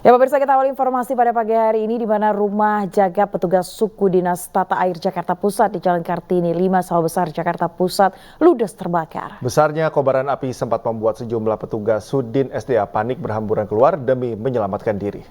Ya pemirsa, kita awal informasi pada pagi hari ini di mana rumah jaga petugas suku dinas Tata Air Jakarta Pusat di Jalan Kartini 5 Sawah Besar Jakarta Pusat ludes terbakar. Besarnya kobaran api sempat membuat sejumlah petugas Sudin SDA panik berhamburan keluar demi menyelamatkan diri.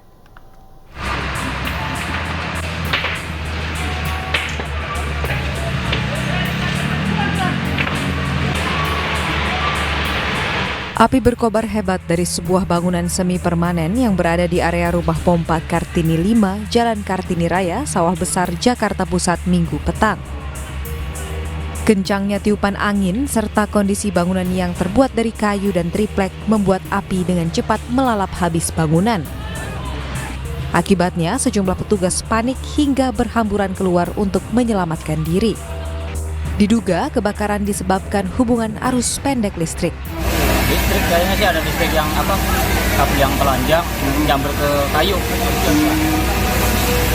Api berkobar hebat dari sebuah bangunan semi permanen yang berada di area rumah pompa Kartini 5, Jalan Kartini Raya, Sawah Besar, Jakarta Pusat, Minggu petang. Kencangnya tiupan angin serta kondisi bangunan yang terbuat dari kayu dan triplek membuat api dengan cepat melalap habis bangunan. Akibatnya, sejumlah petugas panik hingga berhamburan keluar untuk menyelamatkan diri. Diduga kebakaran disebabkan hubungan arus pendek listrik. Listrik kayaknya sih ada listrik yang kabel yang telanjang nyamber ke kayu.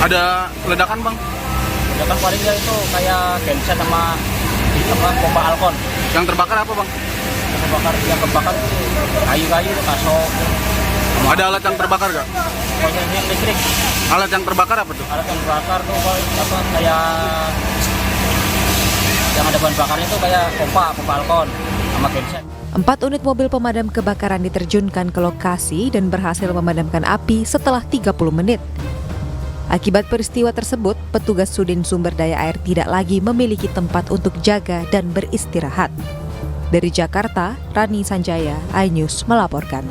Ada ledakan bang? Ledakan paling dia itu kayak genset sama pompa alkon. Yang terbakar apa bang? Yang kebakar itu kayu-kayu, kasok. Ada alat yang terbakar gak? Pokoknya listrik. Alat yang terbakar apa tuh? Alat yang terbakar tuh kayak yang ada bahan bakarnya itu kayak pompa alkon sama genset. 4 unit mobil pemadam kebakaran diterjunkan ke lokasi dan berhasil memadamkan api setelah 30 menit. Akibat peristiwa tersebut, petugas Sudin Sumber Daya Air tidak lagi memiliki tempat untuk jaga dan beristirahat. Dari Jakarta, Rani Sanjaya, iNews melaporkan.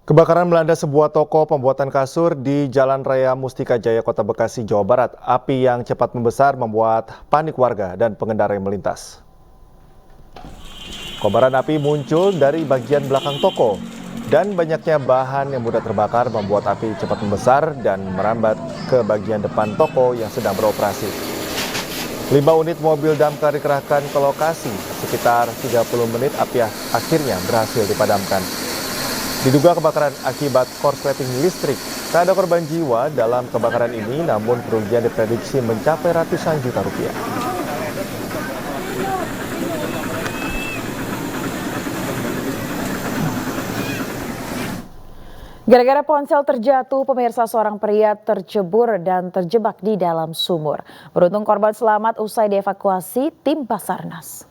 Kebakaran melanda sebuah toko pembuatan kasur di Jalan Raya Mustika Jaya, Kota Bekasi, Jawa Barat. Api yang cepat membesar membuat panik warga dan pengendara yang melintas. Kobaran api muncul dari bagian belakang toko dan banyaknya bahan yang mudah terbakar membuat api cepat membesar dan merambat ke bagian depan toko yang sedang beroperasi. 5 unit mobil damkar dikerahkan ke lokasi. Sekitar 30 menit api akhirnya berhasil dipadamkan. Diduga kebakaran akibat korsleting listrik. Tak ada korban jiwa dalam kebakaran ini, namun kerugian diprediksi mencapai ratusan juta rupiah. Gara-gara ponsel terjatuh, pemirsa, seorang pria tercebur dan terjebak di dalam sumur. Beruntung korban selamat usai dievakuasi tim Basarnas.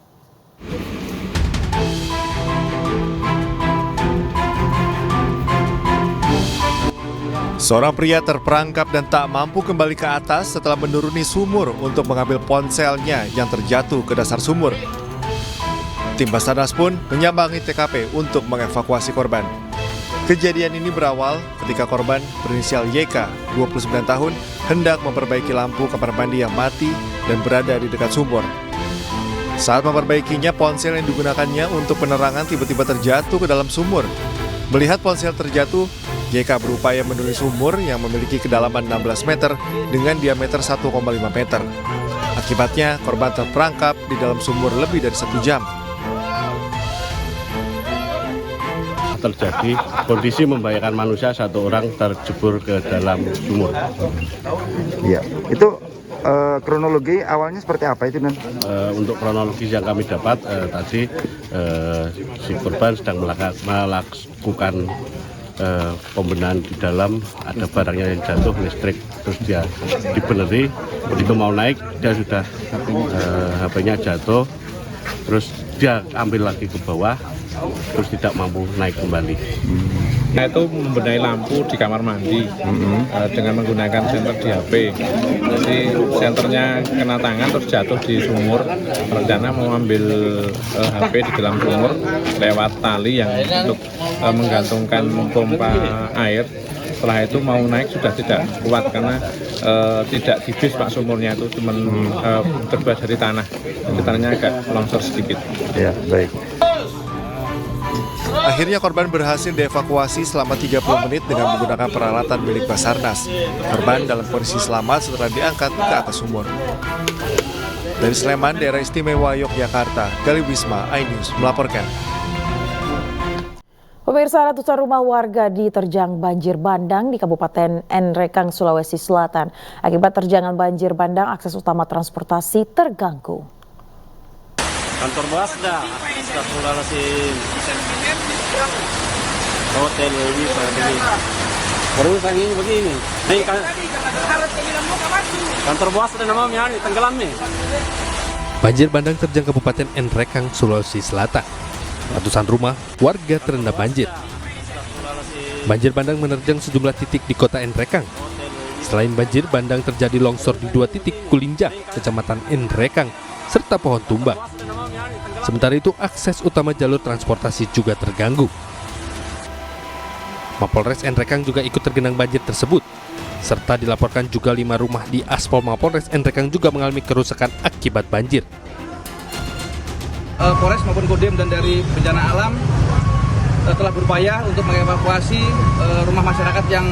Seorang pria terperangkap dan tak mampu kembali ke atas setelah menuruni sumur untuk mengambil ponselnya yang terjatuh ke dasar sumur. Tim Basarnas pun menyambangi TKP untuk mengevakuasi korban. Kejadian ini berawal ketika korban berinisial YK, 29 tahun, hendak memperbaiki lampu kamar mandi yang mati dan berada di dekat sumur. Saat memperbaikinya, ponsel yang digunakannya untuk penerangan tiba-tiba terjatuh ke dalam sumur. Melihat ponsel terjatuh, YK berupaya menuruni sumur yang memiliki kedalaman 16 meter dengan diameter 1,5 meter. Akibatnya, korban terperangkap di dalam sumur lebih dari 1 jam. Terjadi kondisi membahayakan manusia, 1 orang terjebur ke dalam sumur. Iya, itu kronologi awalnya seperti apa itu, Nan? Untuk kronologis yang kami dapat tadi si korban sedang melakukan pembenahan di dalam, ada barangnya yang jatuh listrik, terus dia dibeneri, begitu mau naik dia sudah HP-nya jatuh, terus dia ambil lagi ke bawah, terus tidak mampu naik kembali. Nah, itu membenahi lampu di kamar mandi dengan menggunakan senter di HP. Jadi senternya kena tangan terus jatuh di sumur. Rencana mau ambil HP di dalam sumur lewat tali yang untuk menggantungkan pompa air. Setelah itu mau naik sudah tidak kuat karena tidak tipis Pak sumurnya, itu cuma terbuat dari tanah. Jadi tanahnya agak longsor sedikit. Ya, baik. Akhirnya korban berhasil dievakuasi selama 30 menit dengan menggunakan peralatan milik Basarnas. Korban dalam kondisi selamat setelah diangkat ke atas sumur. Dari Sleman, Daerah Istimewa Yogyakarta, Gali Wisma, iNews melaporkan. Pemirsa, ratusan rumah warga diterjang banjir bandang di Kabupaten Nrekang, Sulawesi Selatan. Akibat terjangan banjir bandang, akses utama transportasi terganggu. Kantor Basda, astagfirullahaladzim. Hotel ini beli. Terus yang ini begini. Ini kan kantor bos ada namanya nih, tenggelam nih. Banjir bandang terjang Kabupaten Nrekang, Sulawesi Selatan. Ratusan rumah warga terendam banjir. Banjir bandang menerjang sejumlah titik di kota Nrekang. Selain banjir bandang terjadi longsor di 2 titik Kulinjang, Kecamatan Nrekang, serta pohon tumbang. Sementara itu akses utama jalur transportasi juga terganggu. Mapolres Nrekang juga ikut tergenang banjir tersebut. Serta dilaporkan juga 5 rumah di aspal Mapolres Nrekang juga mengalami kerusakan akibat banjir. Polres maupun Kodim dan dari bencana alam telah berupaya untuk mengevakuasi rumah masyarakat yang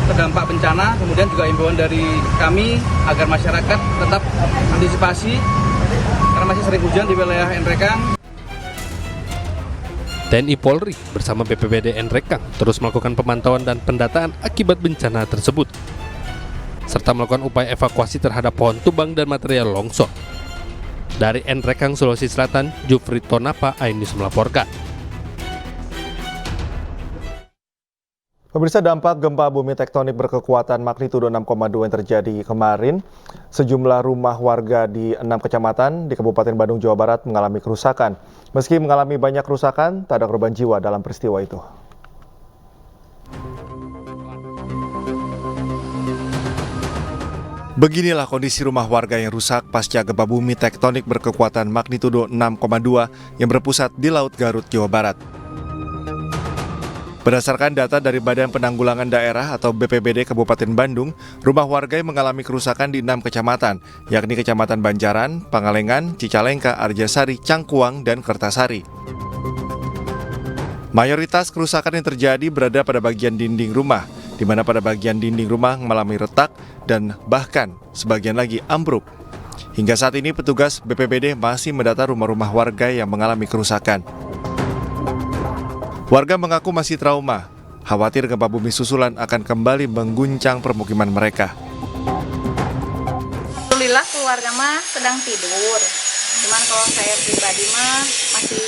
terdampak bencana, kemudian juga imbauan dari kami agar masyarakat tetap antisipasi karena masih sering hujan di wilayah Nrekang. TNI Polri bersama BPBD Nrekang terus melakukan pemantauan dan pendataan akibat bencana tersebut, serta melakukan upaya evakuasi terhadap pohon tumbang dan material longsor. Dari Nrekang, Sulawesi Selatan, Jufri Tonapa, iNews melaporkan. Pemirsa, dampak gempa bumi tektonik berkekuatan magnitudo 6,2 yang terjadi kemarin, sejumlah rumah warga di 6 kecamatan di Kabupaten Bandung, Jawa Barat mengalami kerusakan. Meski mengalami banyak kerusakan, tak ada korban jiwa dalam peristiwa itu. Beginilah kondisi rumah warga yang rusak pasca gempa bumi tektonik berkekuatan magnitudo 6,2 yang berpusat di Laut Garut, Jawa Barat. Berdasarkan data dari Badan Penanggulangan Daerah atau BPBD Kabupaten Bandung, rumah warga yang mengalami kerusakan di 6 kecamatan, yakni Kecamatan Banjaran, Pangalengan, Cicalengka, Arjasari, Cangkuang, dan Kertasari. Mayoritas kerusakan yang terjadi berada pada bagian dinding rumah, di mana pada bagian dinding rumah mengalami retak dan bahkan sebagian lagi ambruk. Hingga saat ini petugas BPBD masih mendata rumah-rumah warga yang mengalami kerusakan. Warga mengaku masih trauma, khawatir gempa bumi susulan akan kembali mengguncang permukiman mereka. Alhamdulillah keluarga mah sedang tidur. Cuman kalau saya pribadi mah masih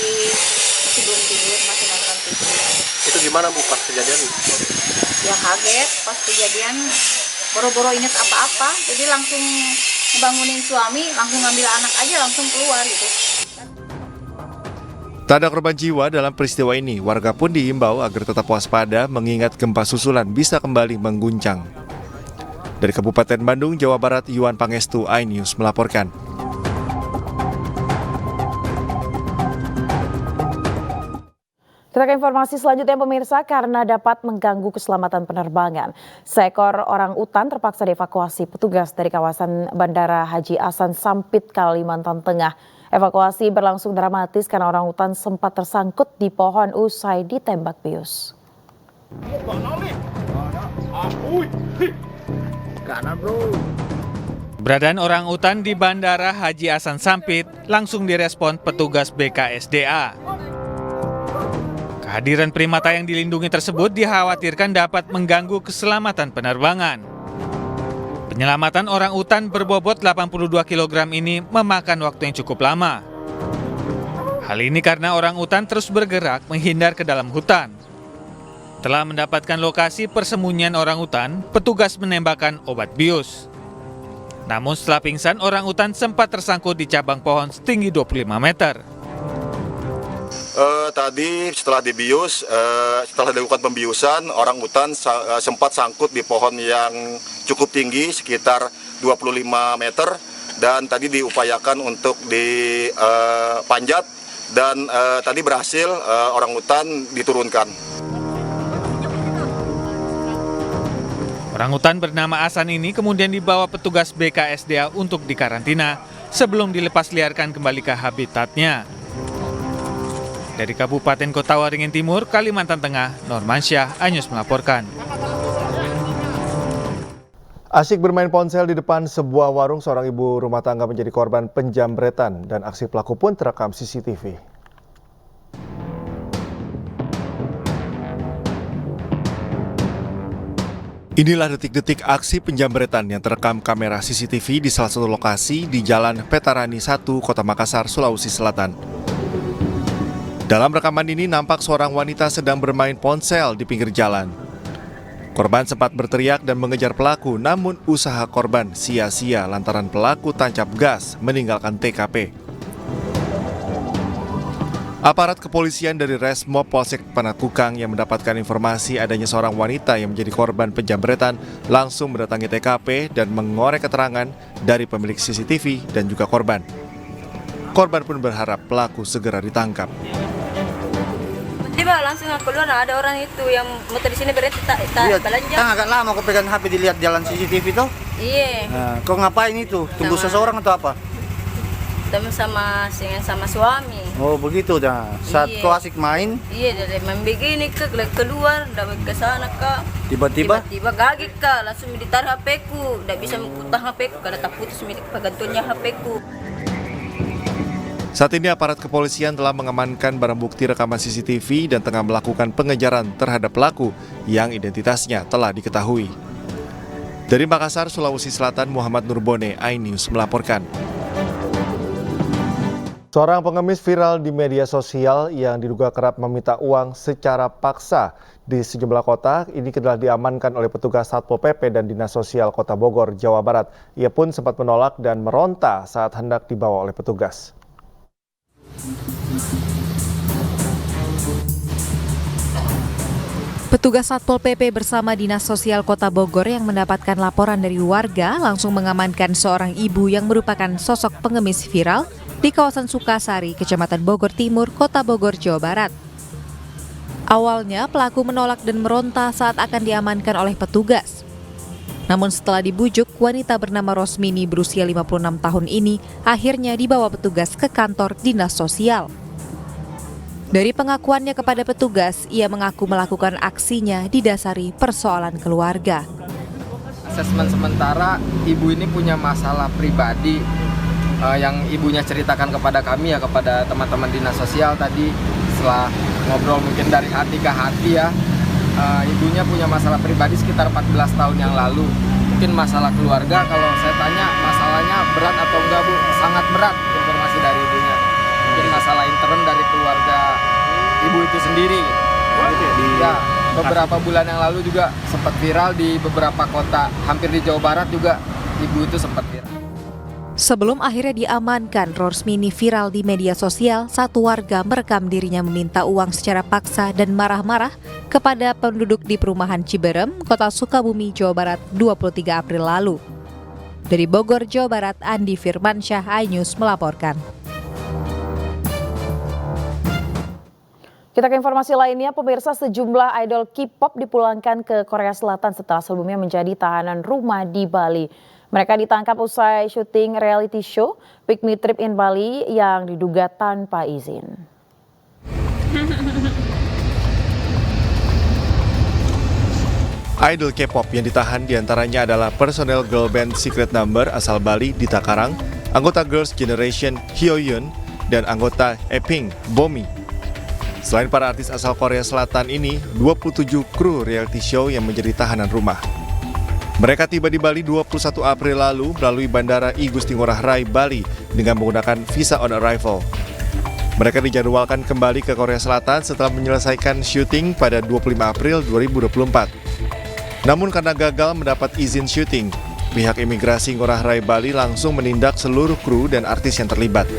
belum tidur, masih nonton TV. Itu gimana Bu pas kejadian? Ya kaget pas kejadian, boro-boro inget apa-apa, jadi langsung ngebangunin suami, langsung ngambil anak aja langsung keluar gitu. Tak ada korban jiwa dalam peristiwa ini, warga pun diimbau agar tetap waspada mengingat gempa susulan bisa kembali mengguncang. Dari Kabupaten Bandung, Jawa Barat, Yuan Pangestu, iNews melaporkan. Kita ke informasi selanjutnya pemirsa, karena dapat mengganggu keselamatan penerbangan. Seekor orang utan terpaksa dievakuasi petugas dari kawasan Bandara Haji Hasan Sampit, Kalimantan Tengah. Evakuasi berlangsung dramatis karena orang utan sempat tersangkut di pohon usai ditembak bius. Keberadaan orang utan di Bandara Haji Hasan Sampit langsung direspon petugas BKSDA. Kehadiran primata yang dilindungi tersebut dikhawatirkan dapat mengganggu keselamatan penerbangan. Penyelamatan orang utan berbobot 82 kg ini memakan waktu yang cukup lama. Hal ini karena orang utan terus bergerak menghindar ke dalam hutan. Setelah mendapatkan lokasi persembunyian orang utan, petugas menembakkan obat bius. Namun setelah pingsan, orang utan sempat tersangkut di cabang pohon setinggi 25 meter. Tadi setelah dibius, setelah dilakukan pembiusan, orang utan sempat sangkut di pohon yang cukup tinggi sekitar 25 meter dan tadi diupayakan untuk dipanjat dan tadi berhasil orang utan diturunkan. Orang utan bernama Hasan ini kemudian dibawa petugas BKSDA untuk dikarantina sebelum dilepas liarkan kembali ke habitatnya. Dari Kabupaten Kota Waringin Timur, Kalimantan Tengah, Normansyah, iNews melaporkan. Asyik bermain ponsel di depan sebuah warung, seorang ibu rumah tangga menjadi korban penjambretan dan aksi pelaku pun terekam CCTV. Inilah detik-detik aksi penjambretan yang terekam kamera CCTV di salah satu lokasi di Jalan Petarani 1, Kota Makassar, Sulawesi Selatan. Dalam rekaman ini nampak seorang wanita sedang bermain ponsel di pinggir jalan. Korban sempat berteriak dan mengejar pelaku, namun usaha korban sia-sia lantaran pelaku tancap gas meninggalkan TKP. Aparat kepolisian dari Resmob Polsek Panakukang yang mendapatkan informasi adanya seorang wanita yang menjadi korban penjamretan langsung mendatangi TKP dan mengorek keterangan dari pemilik CCTV dan juga korban. Korban pun berharap pelaku segera ditangkap. Tiba langsung aku keluar, ada orang itu yang motor di sini berhenti tak belanja. Kan agak lama kau pegang HP dilihat jalan CCTV tuh. Iya. Nah, kau ngapain itu? Tunggu seseorang atau apa? Teman sama suami. Oh begitu dah. Saat kau asik main? Iya, dari main begini keluar, dapat ke sana kak. Tiba-tiba gaget kak, langsung ditaruh HP-ku. Tidak bisa mengutang HP-ku karena tak putus milik pegantunnya HP-ku. Saat ini aparat kepolisian telah mengamankan barang bukti rekaman CCTV dan tengah melakukan pengejaran terhadap pelaku yang identitasnya telah diketahui. Dari Makassar, Sulawesi Selatan, Muhammad Nurbone, iNews melaporkan. Seorang pengemis viral di media sosial yang diduga kerap meminta uang secara paksa di sejumlah kota ini telah diamankan oleh petugas Satpol PP dan Dinas Sosial Kota Bogor, Jawa Barat. Ia pun sempat menolak dan meronta saat hendak dibawa oleh petugas. Petugas Satpol PP bersama Dinas Sosial Kota Bogor yang mendapatkan laporan dari warga langsung mengamankan seorang ibu yang merupakan sosok pengemis viral di kawasan Sukasari, Kecamatan Bogor Timur, Kota Bogor, Jawa Barat. Awalnya pelaku menolak dan meronta saat akan diamankan oleh petugas. Namun setelah dibujuk, wanita bernama Rosmini berusia 56 tahun ini akhirnya dibawa petugas ke kantor Dinas Sosial. Dari pengakuannya kepada petugas, ia mengaku melakukan aksinya didasari persoalan keluarga. Asesmen sementara, ibu ini punya masalah pribadi yang ibunya ceritakan kepada kami ya, kepada teman-teman Dinas Sosial tadi setelah ngobrol mungkin dari hati ke hati ya. Ibunya punya masalah pribadi sekitar 14 tahun yang lalu. Mungkin masalah keluarga, kalau saya tanya masalahnya berat atau enggak Bu? Sangat berat informasi dari ibunya. Mungkin masalah intern dari keluarga ibu itu sendiri. Ya, beberapa bulan yang lalu juga sempat viral di beberapa kota, hampir di Jawa Barat juga ibu itu sempat viral. Sebelum akhirnya diamankan, Rosmini viral di media sosial, satu warga merekam dirinya meminta uang secara paksa dan marah-marah kepada penduduk di perumahan Ciberem, Kota Sukabumi, Jawa Barat 23 April lalu. Dari Bogor, Jawa Barat, Andi Firmansyah, iNews melaporkan. Kita ke informasi lainnya, pemirsa, sejumlah idol K-pop dipulangkan ke Korea Selatan setelah sebelumnya menjadi tahanan rumah di Bali. Mereka ditangkap usai syuting reality show Pick Me Trip in Bali yang diduga tanpa izin. Idol K-pop yang ditahan diantaranya adalah personel girl band Secret Number asal Bali, Dita Karang, anggota Girls' Generation Hyoyeon, dan anggota Apink, Bomi. Selain para artis asal Korea Selatan ini, 27 kru reality show yang menjadi tahanan rumah. Mereka tiba di Bali 21 April lalu melalui Bandara I Gusti Ngurah Rai, Bali dengan menggunakan visa on arrival. Mereka dijadwalkan kembali ke Korea Selatan setelah menyelesaikan syuting pada 25 April 2024. Namun karena gagal mendapat izin syuting, pihak imigrasi Ngurah Rai Bali langsung menindak seluruh kru dan artis yang terlibat.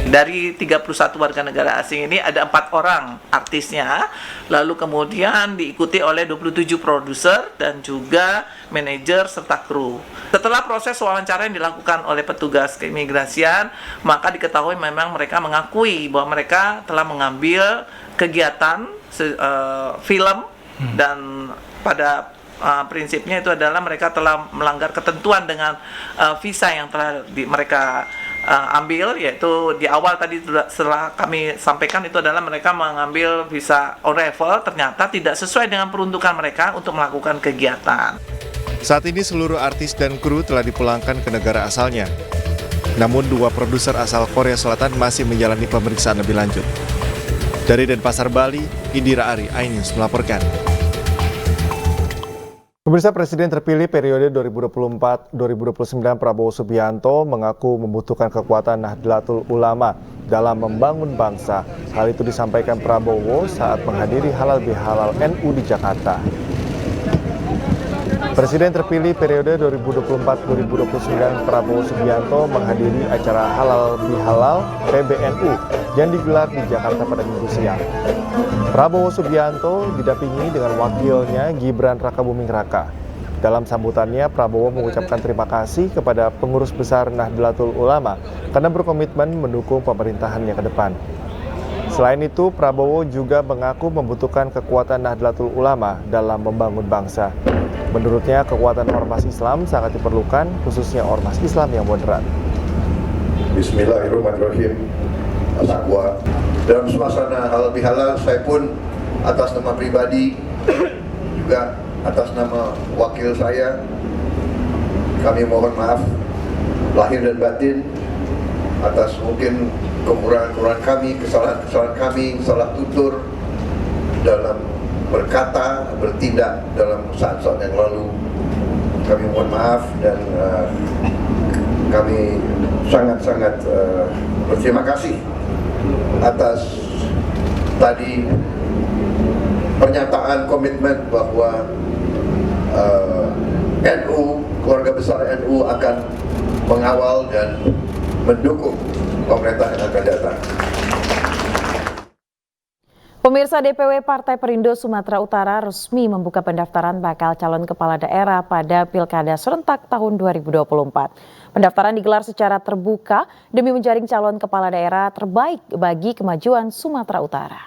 Dari 31 warga negara asing ini ada 4 orang artisnya, lalu kemudian diikuti oleh 27 produser dan juga manajer serta kru. Setelah proses wawancara yang dilakukan oleh petugas keimigrasian, maka diketahui memang mereka mengakui bahwa mereka telah mengambil kegiatan film dan pada prinsipnya itu adalah mereka telah melanggar ketentuan dengan visa yang telah mereka ambil, yaitu di awal tadi setelah kami sampaikan itu adalah mereka mengambil visa on arrival, ternyata tidak sesuai dengan peruntukan mereka untuk melakukan kegiatan. Saat ini seluruh artis dan kru telah dipulangkan ke negara asalnya. Namun 2 produser asal Korea Selatan masih menjalani pemeriksaan lebih lanjut. Dari Denpasar, Bali, Indira Ari, iNews melaporkan. Pemirsa, Presiden terpilih periode 2024-2029 Prabowo Subianto mengaku membutuhkan kekuatan Nahdlatul Ulama dalam membangun bangsa. Hal itu disampaikan Prabowo saat menghadiri Halal Bihalal NU di Jakarta. Presiden terpilih periode 2024-2029 Prabowo Subianto menghadiri acara Halal Bihalal PBNU yang digelar di Jakarta pada Minggu siang. Prabowo Subianto didampingi dengan wakilnya Gibran Rakabuming Raka. Dalam sambutannya, Prabowo mengucapkan terima kasih kepada pengurus besar Nahdlatul Ulama karena berkomitmen mendukung pemerintahannya ke depan. Selain itu, Prabowo juga mengaku membutuhkan kekuatan Nahdlatul Ulama dalam membangun bangsa. Menurutnya, kekuatan ormas Islam sangat diperlukan, khususnya ormas Islam yang moderat. Bismillahirrahmanirrahim. Asakwa. Dalam suasana halal bihalal, saya pun atas nama pribadi, juga atas nama wakil saya, kami mohon maaf lahir dan batin atas mungkin kekurangan kami, kesalahan kami, salah tutur dalam berkata, bertindak dalam saat-saat yang lalu. Kami mohon maaf dan kami sangat-sangat berterima kasih atas tadi pernyataan komitmen bahwa NU, keluarga besar NU akan mengawal dan mendukung pemerintah yang akan datang. Pemirsa, DPW Partai Perindo Sumatera Utara resmi membuka pendaftaran bakal calon kepala daerah pada Pilkada serentak tahun 2024. Pendaftaran digelar secara terbuka demi menjaring calon kepala daerah terbaik bagi kemajuan Sumatera Utara.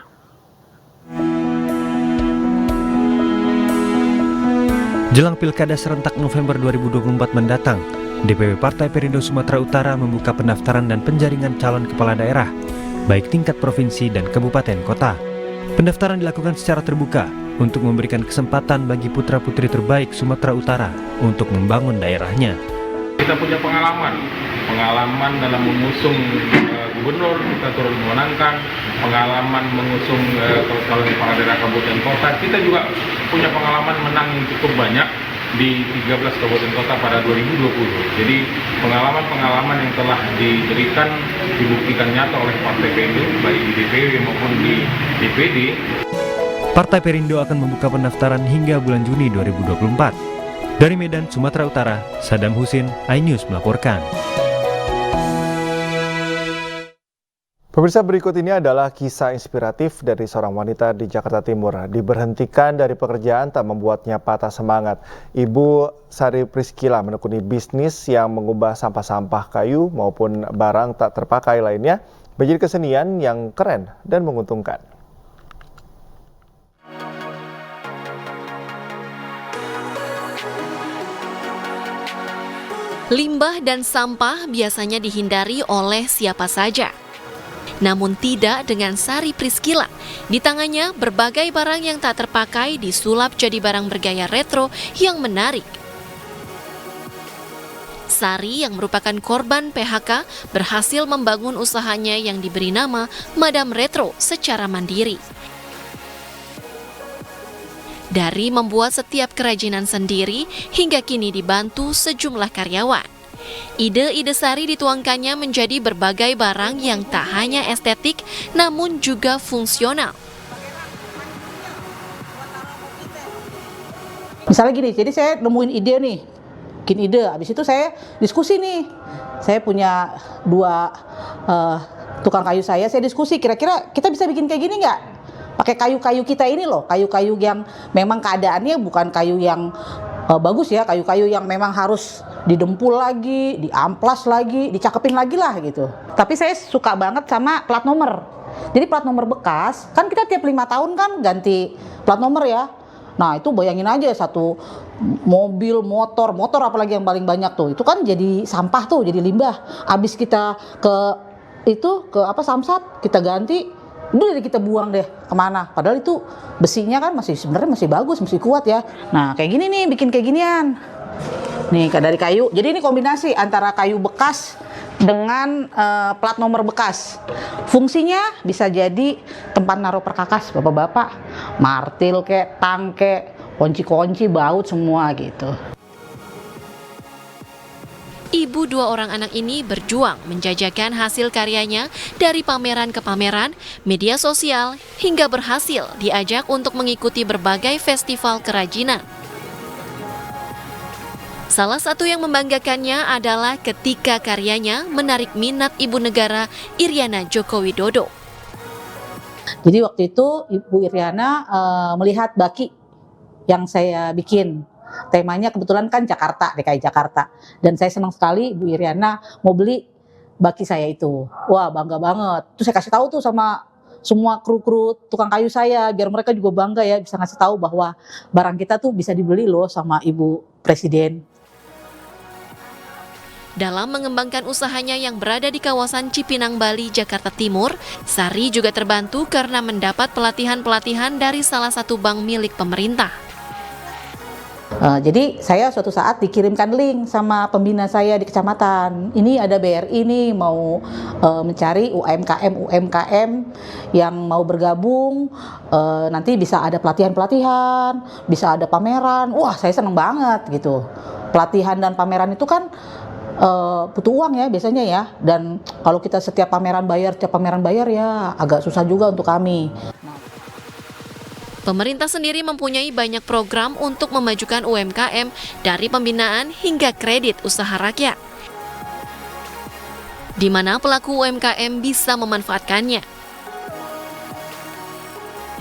Jelang Pilkada serentak November 2024 mendatang, DPW Partai Perindo Sumatera Utara membuka pendaftaran dan penjaringan calon kepala daerah, baik tingkat provinsi dan kabupaten kota. Pendaftaran dilakukan secara terbuka untuk memberikan kesempatan bagi putra-putri terbaik Sumatera Utara untuk membangun daerahnya. Kita punya pengalaman dalam mengusung gubernur, kita turut memenangkan, pengalaman mengusung calon kepala daerah kabupaten kota. Kita juga punya pengalaman menang yang cukup banyak di 13 kabupaten kota pada 2020. Jadi pengalaman-pengalaman yang telah diberikan, dibuktikan nyata oleh Partai Perindo, baik di DPW maupun di DPD. Partai Perindo akan membuka pendaftaran hingga bulan Juni 2024. Dari Medan, Sumatera Utara, Sadam Husin, iNews melaporkan. Pemirsa, berikut ini adalah kisah inspiratif dari seorang wanita di Jakarta Timur. Diberhentikan dari pekerjaan tak membuatnya patah semangat. Ibu Sari Priskila menekuni bisnis yang mengubah sampah-sampah kayu maupun barang tak terpakai lainnya menjadi kesenian yang keren dan menguntungkan. Limbah dan sampah biasanya dihindari oleh siapa saja. Namun tidak dengan Sari Priskila. Di tangannya, berbagai barang yang tak terpakai disulap jadi barang bergaya retro yang menarik. Sari yang merupakan korban PHK berhasil membangun usahanya yang diberi nama Madam Retro secara mandiri. Dari membuat setiap kerajinan sendiri hingga kini dibantu sejumlah karyawan. Ide-ide Sari dituangkannya menjadi berbagai barang yang tak hanya estetik, namun juga fungsional. Misalnya gini, jadi saya nemuin ide nih, bikin ide, habis itu saya diskusi nih. Saya punya dua tukang kayu saya diskusi, kira-kira kita bisa bikin kayak gini nggak? Pakai kayu-kayu kita ini loh, kayu-kayu yang memang keadaannya bukan kayu yang bagus ya, kayu-kayu yang memang harus didempul lagi, diamplas lagi, dicakepin lagi lah gitu. Tapi saya suka banget sama plat nomor. Jadi plat nomor bekas, kan kita tiap 5 tahun kan ganti plat nomor ya. Nah itu bayangin aja satu mobil, motor apalagi yang paling banyak tuh, itu kan jadi sampah tuh, jadi limbah. Abis kita ke Samsat, kita ganti, udah kita buang deh kemana. Padahal itu besinya kan sebenarnya masih bagus, masih kuat ya. Nah kayak gini nih, bikin kayak ginian. Nih dari kayu, jadi ini kombinasi antara kayu bekas dengan plat nomor bekas. Fungsinya bisa jadi tempat naruh perkakas bapak-bapak, martil kek, tang kek, kunci-kunci, baut semua gitu. Ibu dua orang anak ini berjuang menjajakan hasil karyanya dari pameran ke pameran, media sosial, hingga berhasil diajak untuk mengikuti berbagai festival kerajinan. Salah satu yang membanggakannya adalah ketika karyanya menarik minat Ibu Negara Iriana Joko Widodo. Jadi waktu itu Ibu Iriana melihat baki yang saya bikin. Temanya kebetulan kan Jakarta, DKI Jakarta. Dan saya senang sekali Ibu Iriana mau beli baki saya itu. Wah, bangga banget. Terus saya kasih tahu tuh sama semua kru-kru tukang kayu saya, biar mereka juga bangga ya, bisa ngasih tahu bahwa barang kita tuh bisa dibeli loh sama Ibu Presiden. Dalam mengembangkan usahanya yang berada di kawasan Cipinang, Bali, Jakarta Timur, Sari juga terbantu karena mendapat pelatihan-pelatihan dari salah satu bank milik pemerintah. Jadi saya suatu saat dikirimkan link sama pembina saya di kecamatan. Ini ada BRI nih mau mencari UMKM yang mau bergabung. Nanti bisa ada pelatihan-pelatihan, bisa ada pameran. Wah, saya seneng banget gitu. Pelatihan dan pameran itu kan butuh uang ya biasanya ya. Dan kalau kita setiap pameran bayar ya agak susah juga untuk kami. Pemerintah sendiri mempunyai banyak program untuk memajukan UMKM dari pembinaan hingga kredit usaha rakyat, di mana pelaku UMKM bisa memanfaatkannya.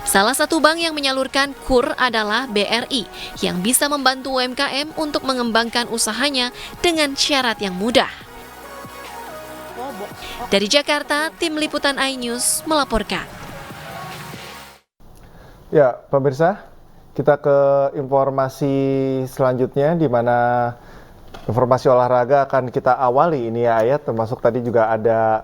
Salah satu bank yang menyalurkan KUR adalah BRI, yang bisa membantu UMKM untuk mengembangkan usahanya dengan syarat yang mudah. Dari Jakarta, Tim Liputan iNews melaporkan. Ya, pemirsa, kita ke informasi selanjutnya di mana informasi olahraga akan kita awali ini ya Ayat, termasuk tadi juga ada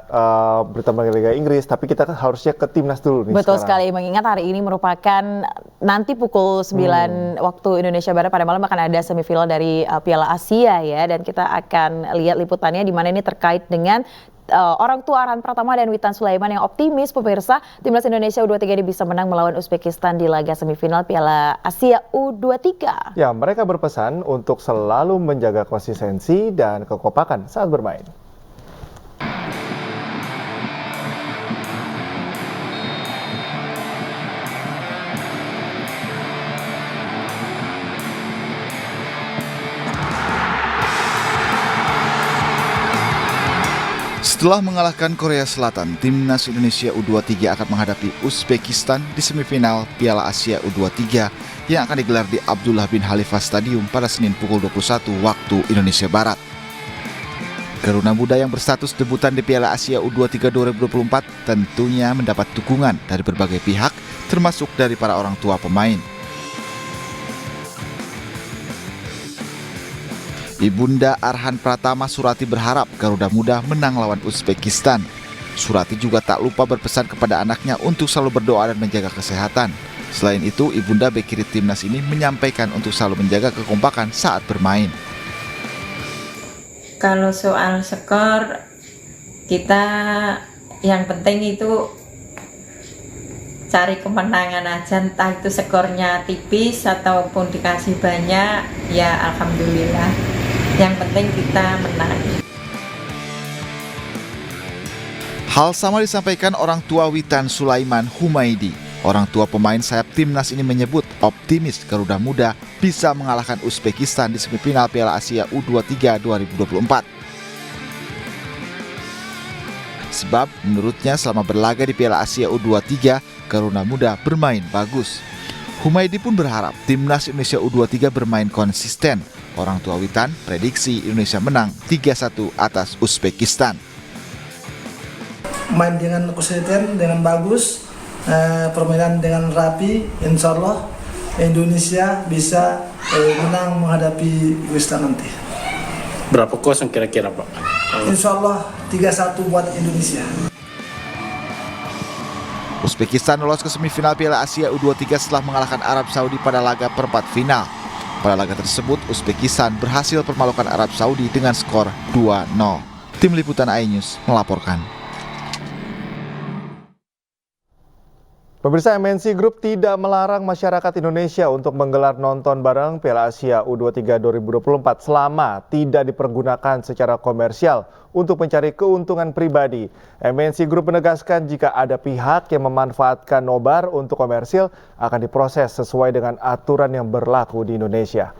berita mengenai Liga Inggris, tapi kita harusnya ke timnas dulu nih. Betul sekarang. sekali, mengingat hari ini merupakan nanti pukul 9 waktu Indonesia Barat pada malam akan ada semifinal dari Piala Asia ya, dan kita akan lihat liputannya di mana ini terkait dengan orang tua Arhan Pratama dan Witan Sulaiman yang optimis pemirsa timnas Indonesia U23 ini bisa menang melawan Uzbekistan di laga semifinal Piala Asia U23. Ya, mereka berpesan untuk selalu menjaga konsistensi dan kekompakan saat bermain. Setelah mengalahkan Korea Selatan, timnas Indonesia U23 akan menghadapi Uzbekistan di semifinal Piala Asia U23 yang akan digelar di Abdullah bin Khalifa Stadium pada Senin pukul 21 waktu Indonesia Barat. Garuda Muda yang berstatus debutan di Piala Asia U23 2024 tentunya mendapat dukungan dari berbagai pihak, termasuk dari para orang tua pemain. Ibunda Arhan Pratama Surati berharap Garuda Muda menang lawan Uzbekistan. Surati juga tak lupa berpesan kepada anaknya untuk selalu berdoa dan menjaga kesehatan. Selain itu, Ibunda bek kiri timnas ini menyampaikan untuk selalu menjaga kekompakan saat bermain. Kalau soal skor, kita yang penting itu cari kemenangan aja, entah itu skornya tipis ataupun dikasih banyak, ya alhamdulillah. Yang penting kita menang. Hal sama disampaikan orang tua Witan Sulaiman Humaidi. Orang tua pemain sayap timnas ini menyebut optimis Garuda Muda bisa mengalahkan Uzbekistan di semifinal Piala Asia U23 2024. Sebab menurutnya selama berlaga di Piala Asia U23, Garuda Muda bermain bagus. Humaidi pun berharap timnas Indonesia U23 bermain konsisten. Orang tua Witan prediksi Indonesia menang 3-1 atas Uzbekistan. Main dengan konsisten, dengan bagus, permainan dengan rapi, insya Allah Indonesia bisa menang menghadapi Uzbekistan nanti. Berapa kosong kira-kira Pak? Insya Allah 3-1 buat Indonesia. Uzbekistan lolos ke semifinal Piala Asia U23 setelah mengalahkan Arab Saudi pada laga perempat final. Pada laga tersebut, Uzbekistan berhasil mempermalukan Arab Saudi dengan skor 2-0. Tim Liputan iNews melaporkan. Pemirsa, MNC Group tidak melarang masyarakat Indonesia untuk menggelar nonton bareng Piala Asia U23 2024 selama tidak dipergunakan secara komersial untuk mencari keuntungan pribadi. MNC Group menegaskan jika ada pihak yang memanfaatkan nobar untuk komersil akan diproses sesuai dengan aturan yang berlaku di Indonesia.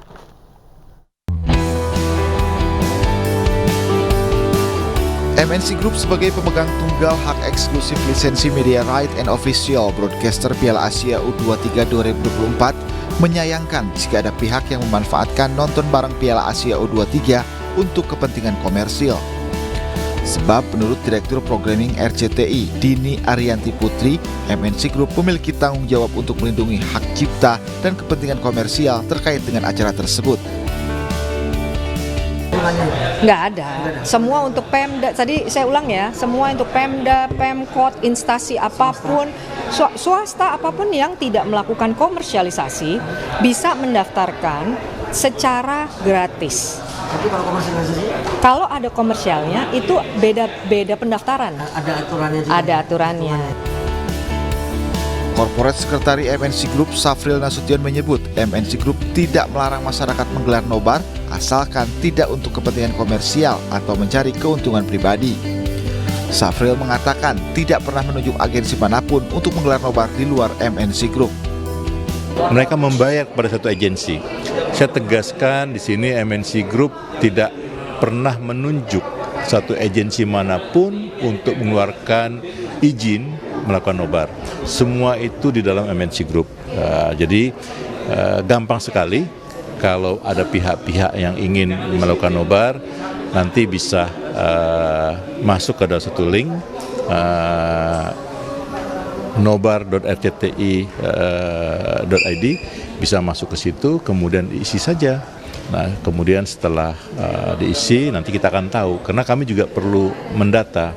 MNC Group sebagai pemegang tunggal hak eksklusif lisensi media right and official broadcaster Piala Asia U23 2024 menyayangkan jika ada pihak yang memanfaatkan nonton bareng Piala Asia U23 untuk kepentingan komersil. Sebab menurut Direktur Programming RCTI Dini Arianti Putri, MNC Group memiliki tanggung jawab untuk melindungi hak cipta dan kepentingan komersial terkait dengan acara tersebut. Nggak ada. Semua untuk Pemda, tadi saya ulang ya, semua untuk Pemda, Pemkot, instansi apapun, swasta apapun yang tidak melakukan komersialisasi bisa mendaftarkan secara gratis. Tapi kalau komersialisasi? Kalau ada komersialnya itu beda pendaftaran. Ada aturannya juga? Ada aturannya. Korporat Sekretari MNC Group Safril Nasution menyebut MNC Group tidak melarang masyarakat menggelar nobar asalkan tidak untuk kepentingan komersial atau mencari keuntungan pribadi. Safril mengatakan tidak pernah menunjuk agensi manapun untuk menggelar nobar di luar MNC Group. Mereka membayar kepada satu agensi. Saya tegaskan di sini MNC Group tidak pernah menunjuk satu agensi manapun untuk mengeluarkan izin melakukan nobar. Semua itu di dalam MNC Group. Jadi gampang sekali kalau ada pihak-pihak yang ingin melakukan nobar, nanti bisa masuk ke dalam satu link nobar.rcti.id, bisa masuk ke situ, kemudian diisi saja. Nah, kemudian setelah diisi nanti kita akan tahu, karena kami juga perlu mendata.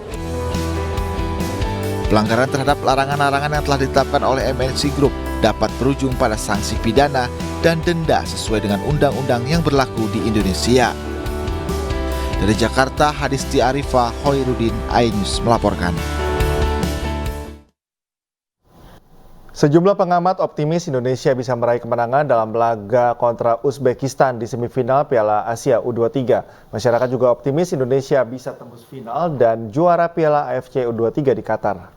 Pelanggaran terhadap larangan-larangan yang telah ditetapkan oleh MNC Group dapat berujung pada sanksi pidana dan denda sesuai dengan undang-undang yang berlaku di Indonesia. Dari Jakarta, Hadisti Arifah, Hoirudin, iNews melaporkan. Sejumlah pengamat optimis Indonesia bisa meraih kemenangan dalam laga kontra Uzbekistan di semifinal Piala Asia U23. Masyarakat juga optimis Indonesia bisa tembus final dan juara Piala AFC U23 di Qatar.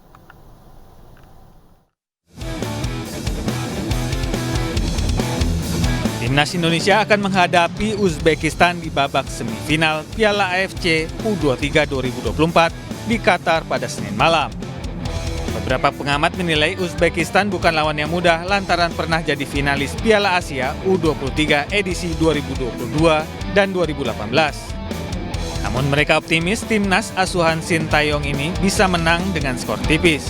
Timnas Indonesia akan menghadapi Uzbekistan di babak semifinal Piala AFC U23 2024 di Qatar pada Senin malam. Beberapa pengamat menilai Uzbekistan bukan lawan yang mudah lantaran pernah jadi finalis Piala Asia U23 edisi 2022 dan 2018. Namun mereka optimis timnas asuhan Sintayong ini bisa menang dengan skor tipis.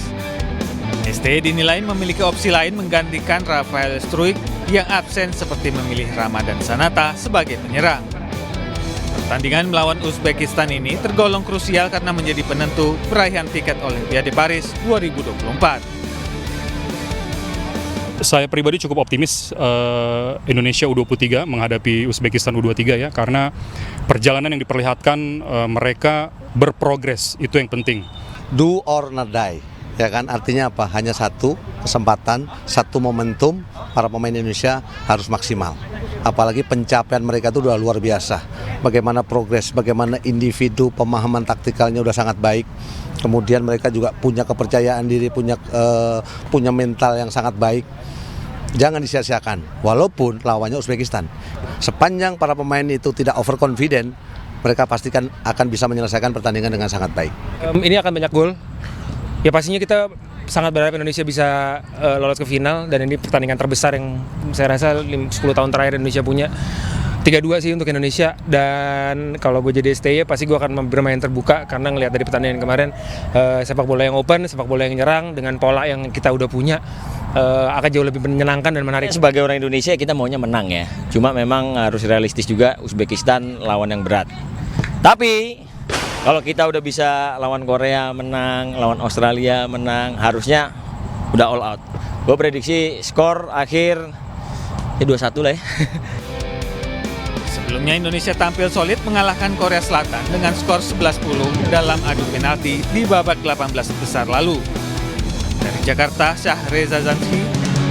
ST dinilai memiliki opsi lain menggantikan Rafael Struijk yang absen seperti memilih Ramadan Sanata sebagai penyerang. Pertandingan melawan Uzbekistan ini tergolong krusial karena menjadi penentu peraihan tiket Olimpiade Paris 2024. Saya pribadi cukup optimis Indonesia U23 menghadapi Uzbekistan U23 ya, karena perjalanan yang diperlihatkan mereka berprogres, itu yang penting. Do or not die, ya kan, artinya apa? Hanya satu kesempatan, satu momentum, para pemain Indonesia harus maksimal. Apalagi pencapaian mereka itu udah luar biasa. Bagaimana progres, bagaimana individu, pemahaman taktikalnya udah sangat baik. Kemudian mereka juga punya kepercayaan diri, punya mental yang sangat baik. Jangan disia-siakan, walaupun lawannya Uzbekistan. Sepanjang para pemain itu tidak overconfident, mereka pastikan akan bisa menyelesaikan pertandingan dengan sangat baik. Ini akan banyak gol. Ya pastinya kita sangat berharap Indonesia bisa lolos ke final, dan ini pertandingan terbesar yang saya rasa 10 tahun terakhir Indonesia punya. 3-2 sih untuk Indonesia, dan kalau gue jadi STY pasti gue akan bermain terbuka karena ngelihat dari pertandingan kemarin sepak bola yang open, sepak bola yang nyerang dengan pola yang kita udah punya akan jauh lebih menyenangkan dan menarik. Sebagai orang Indonesia kita maunya menang ya, cuma memang harus realistis juga, Uzbekistan lawan yang berat. Tapi kalau kita udah bisa lawan Korea menang, lawan Australia menang, harusnya udah all out. Gue prediksi skor akhir ya 2-1 lah ya. Sebelumnya Indonesia tampil solid mengalahkan Korea Selatan dengan skor 11-10 dalam adu penalti di babak 18 besar lalu. Dari Jakarta, Syah Reza Zanski,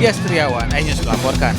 Yastriawan, iNews melaporkan.